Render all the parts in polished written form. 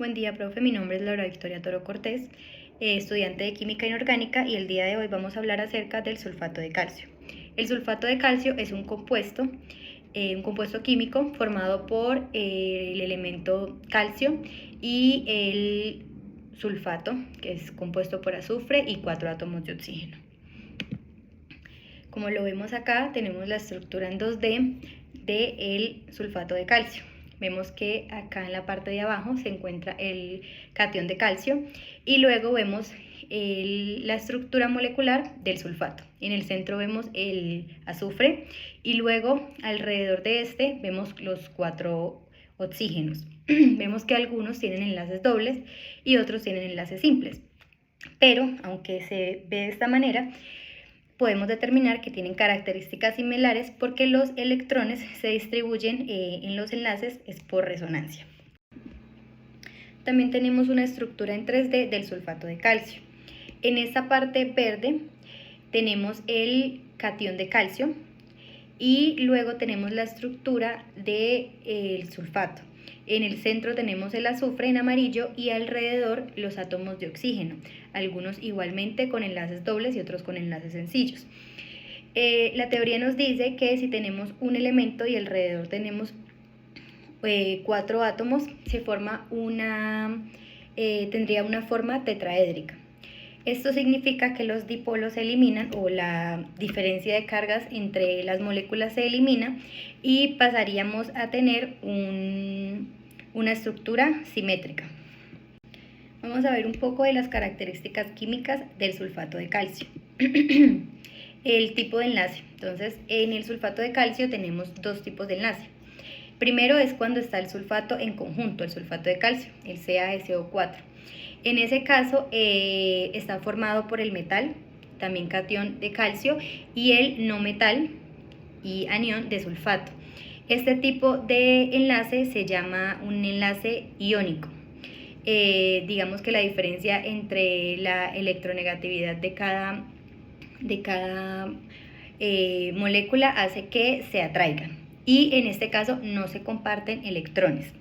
Buen día, profe. Mi nombre es Laura Victoria Toro Cortés, estudiante de Química Inorgánica, y el día de hoy vamos a hablar acerca del sulfato de calcio. El sulfato de calcio es un compuesto químico formado por el elemento calcio y el sulfato, que es compuesto por azufre y 4 átomos de oxígeno. Como lo vemos acá, tenemos la estructura en 2D del sulfato de calcio. Vemos que acá en la parte de abajo se encuentra el catión de calcio y luego vemos la estructura molecular del sulfato. En el centro vemos el azufre y luego alrededor de este vemos los 4 oxígenos. Vemos que algunos tienen enlaces dobles y otros tienen enlaces simples, pero aunque se ve de esta manera, podemos determinar que tienen características similares porque los electrones se distribuyen en los enlaces por resonancia. También tenemos una estructura en 3D del sulfato de calcio. En esta parte verde tenemos el catión de calcio y luego tenemos la estructura del sulfato. En el centro tenemos el azufre en amarillo y alrededor los átomos de oxígeno, algunos igualmente con enlaces dobles y otros con enlaces sencillos. La teoría nos dice que si tenemos un elemento y alrededor tenemos 4 átomos, se forma tendría una forma tetraédrica. Esto significa que los dipolos se eliminan o la diferencia de cargas entre las moléculas se elimina y pasaríamos a tener una estructura simétrica. Vamos a ver un poco de las características químicas del sulfato de calcio. El tipo de enlace. Entonces, en el sulfato de calcio tenemos 2 tipos de enlace. Primero es cuando está el sulfato en conjunto, el sulfato de calcio, el CaSO4. En ese caso está formado por el metal, también catión de calcio, y el no metal y anión de sulfato. Este tipo de enlace se llama un enlace iónico. Digamos que la diferencia entre la electronegatividad de cada molécula hace que se atraigan, y en este caso no se comparten electrones.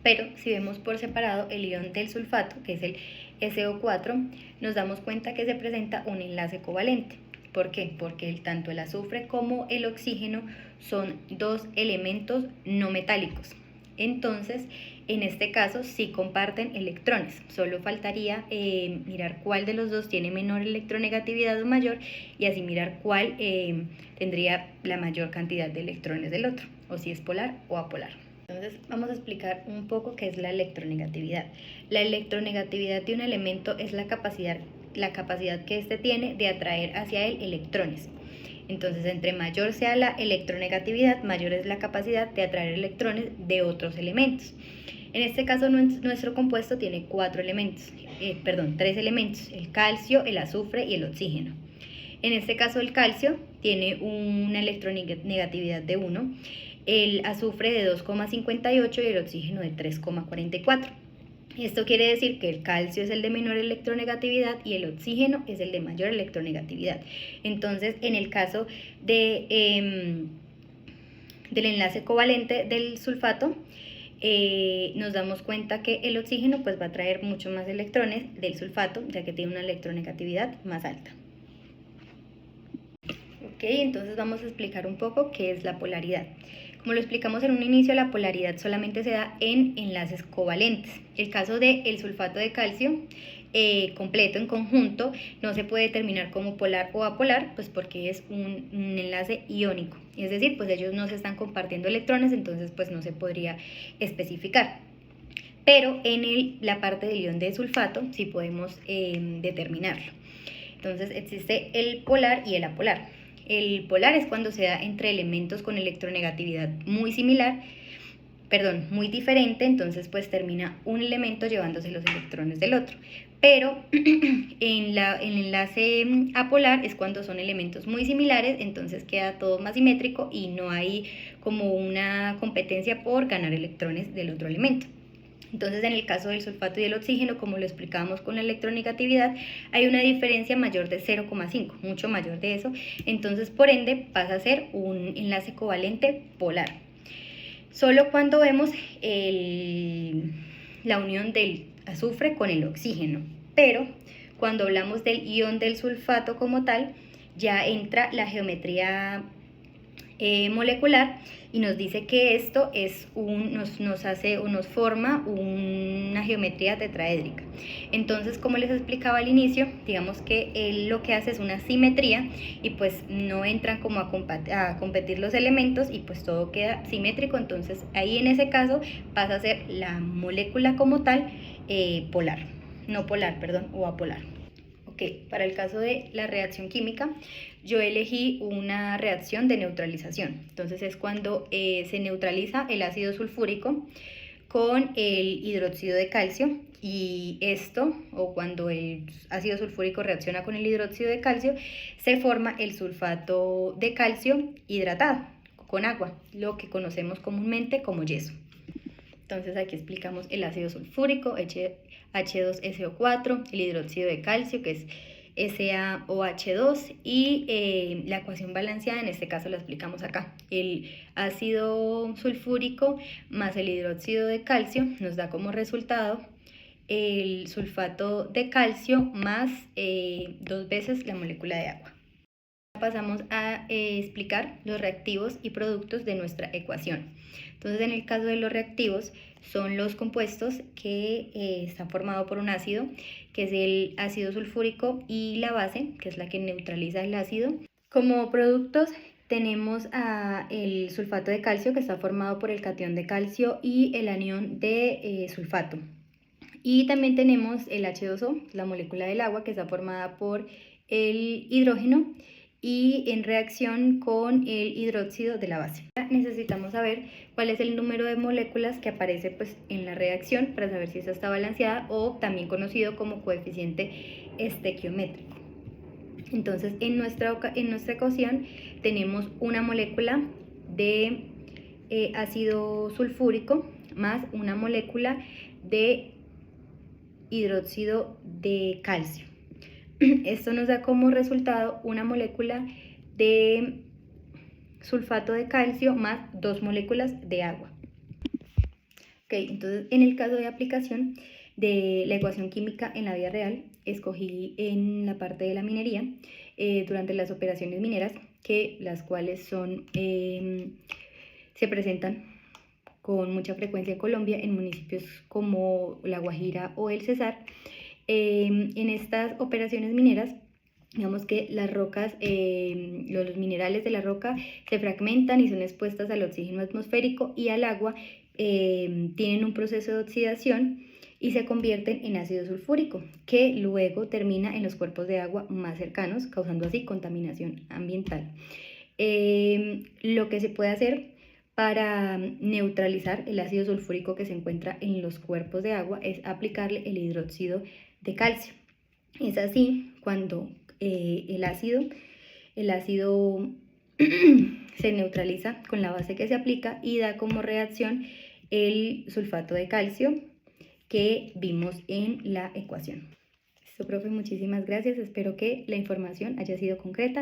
Pero si vemos por separado el ion del sulfato, que es el SO4, nos damos cuenta que se presenta un enlace covalente. ¿Por qué? Porque tanto el azufre como el oxígeno son 2 elementos no metálicos. Entonces, en este caso sí comparten electrones. Solo faltaría mirar cuál de los dos tiene menor electronegatividad o mayor, y así mirar cuál tendría la mayor cantidad de electrones del otro, o si es polar o apolar. Entonces vamos a explicar un poco qué es la electronegatividad. La electronegatividad de un elemento es la capacidad que éste tiene de atraer hacia él electrones. Entonces, entre mayor sea la electronegatividad, mayor es la capacidad de atraer electrones de otros elementos. En este caso, nuestro compuesto tiene 3 elementos, el calcio, el azufre y el oxígeno. En este caso, el calcio tiene una electronegatividad de 1, el azufre de 2,58 y el oxígeno de 3,44. Esto quiere decir que el calcio es el de menor electronegatividad y el oxígeno es el de mayor electronegatividad. Entonces, en el caso del enlace covalente del sulfato, nos damos cuenta que el oxígeno va a traer mucho más electrones del sulfato, ya que tiene una electronegatividad más alta. Ok, entonces vamos a explicar un poco qué es la polaridad. Como lo explicamos en un inicio, la polaridad solamente se da en enlaces covalentes. El caso del sulfato de calcio completo en conjunto no se puede determinar como polar o apolar, pues porque es un enlace iónico. Es decir, pues ellos no se están compartiendo electrones, entonces pues no se podría especificar. Pero en la parte del ion de sulfato sí podemos determinarlo. Entonces existe el polar y el apolar. El polar es cuando se da entre elementos con electronegatividad muy diferente, entonces pues termina un elemento llevándose los electrones del otro. Pero en el enlace apolar es cuando son elementos muy similares, entonces queda todo más simétrico y no hay como una competencia por ganar electrones del otro elemento. Entonces, en el caso del sulfato y del oxígeno, como lo explicábamos con la electronegatividad, hay una diferencia mayor de 0,5, mucho mayor de eso. Entonces, por ende, pasa a ser un enlace covalente polar. Solo cuando vemos la unión del azufre con el oxígeno, pero cuando hablamos del ion del sulfato como tal, ya entra la geometría molecular y nos dice que esto es nos forma una geometría tetraédrica. Entonces, como les explicaba al inicio, digamos que él lo que hace es una simetría y pues no entran como a competir los elementos y pues todo queda simétrico. Entonces ahí en ese caso pasa a ser la molécula como tal polar, no polar, perdón, o apolar. Ok, para el caso de la reacción química, yo elegí una reacción de neutralización. Entonces es cuando se neutraliza el ácido sulfúrico con el hidróxido de calcio, y esto, o cuando el ácido sulfúrico reacciona con el hidróxido de calcio, se forma el sulfato de calcio hidratado con agua, lo que conocemos comúnmente como yeso. Entonces aquí explicamos el ácido sulfúrico, H2SO4, el hidróxido de calcio, que es SaOH2, y la ecuación balanceada, en este caso la explicamos acá. El ácido sulfúrico más el hidróxido de calcio nos da como resultado el sulfato de calcio más 2 veces la molécula de agua. Pasamos a explicar los reactivos y productos de nuestra ecuación. Entonces, en el caso de los reactivos, son los compuestos que están formados por un ácido, que es el ácido sulfúrico, y la base, que es la que neutraliza el ácido. Como productos tenemos el sulfato de calcio, que está formado por el catión de calcio y el anión de sulfato. Y también tenemos el H2O, la molécula del agua, que está formada por el hidrógeno y en reacción con el hidróxido de la base. Necesitamos saber cuál es el número de moléculas que aparece pues, en la reacción para saber si esta está balanceada, o también conocido como coeficiente estequiométrico. Entonces, en nuestra ecuación tenemos una molécula de ácido sulfúrico más una molécula de hidróxido de calcio. Esto nos da como resultado una molécula de sulfato de calcio más 2 moléculas de agua. Ok, entonces en el caso de aplicación de la ecuación química en la vida real, escogí en la parte de la minería durante las operaciones mineras, las cuales se presentan con mucha frecuencia en Colombia, en municipios como La Guajira o El Cesar. En estas operaciones mineras, digamos que las rocas, los minerales de la roca se fragmentan y son expuestas al oxígeno atmosférico y al agua, tienen un proceso de oxidación y se convierten en ácido sulfúrico, que luego termina en los cuerpos de agua más cercanos, causando así contaminación ambiental. Lo que se puede hacer para neutralizar el ácido sulfúrico que se encuentra en los cuerpos de agua es aplicarle el hidróxido de calcio. Es así cuando el ácido se neutraliza con la base que se aplica y da como reacción el sulfato de calcio que vimos en la ecuación. Listo, profe, muchísimas gracias. Espero que la información haya sido concreta.